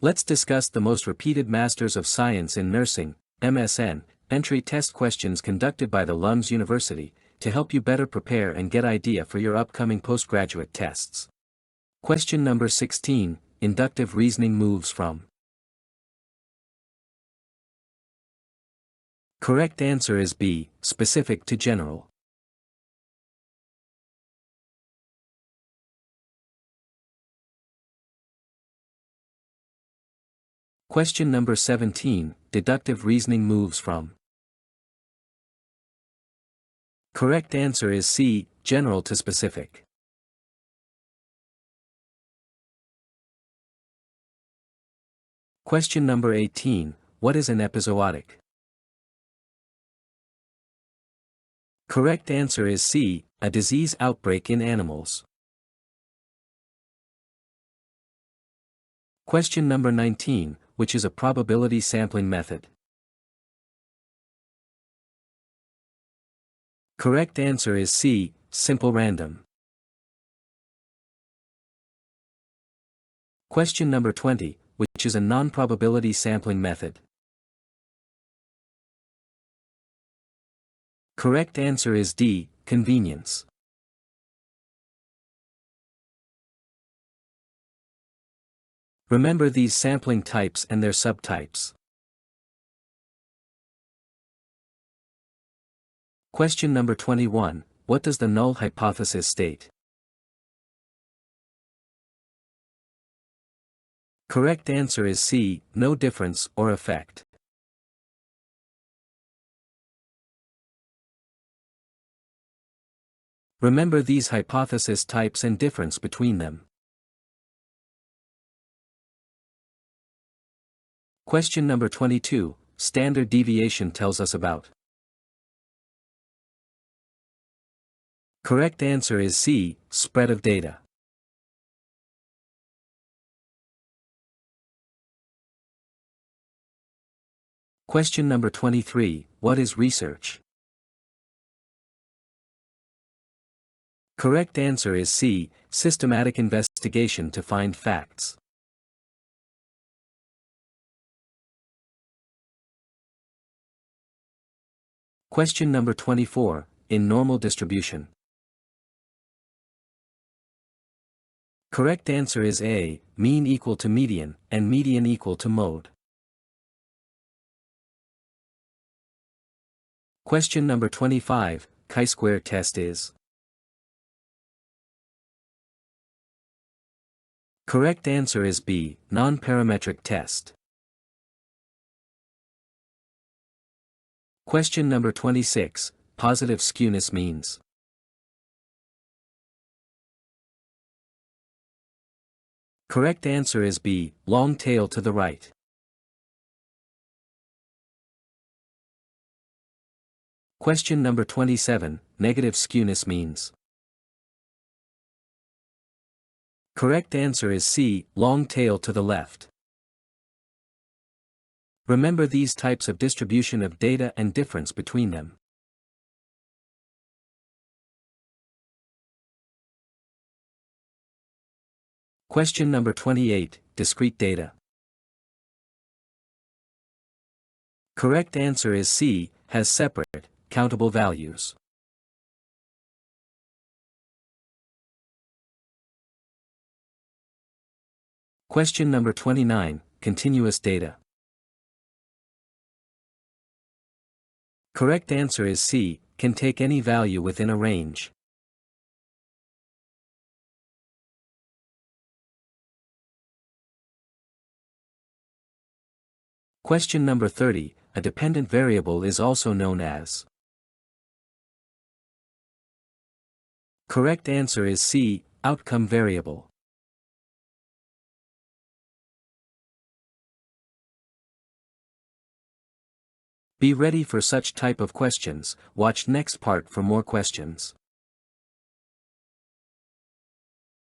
Let's discuss the most repeated Masters of Science in Nursing, MSN, entry test questions conducted by the LUMS University, to help you better prepare and get idea for your upcoming postgraduate tests. Question number 16, Inductive reasoning moves from. Correct answer is B, specific to general. Question number 17, Deductive reasoning moves from. Correct answer is C, general to specific. Question number 18, What is an epizootic? Correct answer is C, a disease outbreak in animals. Question number 19, which is a probability sampling method? Correct answer is C, simple random. Question number 20, which is a non-probability sampling method? Correct answer is D, convenience. Remember these sampling types and their subtypes. Question number 21, what does the null hypothesis state? Correct answer is C, no difference or effect. Remember these hypothesis types and difference between them. Question number 22, standard deviation tells us about. Correct answer is C, spread of data. Question number 23, what is research? Correct answer is C, systematic investigation to find facts. Question number 24, in normal distribution. Correct answer is A, mean equal to median, and median equal to mode. Question number 25, chi-square test is. Correct answer is B, non-parametric test. Question number 26, positive skewness means. Correct answer is B, long tail to the right. Question number 27, negative skewness means. Correct answer is C, long tail to the left. Remember these types of distribution of data and difference between them. Question number 28, discrete data. Correct answer is C, has separate, countable values. Question number 29, continuous data. Correct answer is C, can take any value within a range. Question number 30, a dependent variable is also known as. Correct answer is C, outcome variable. Be ready for such type of questions, watch next part for more questions.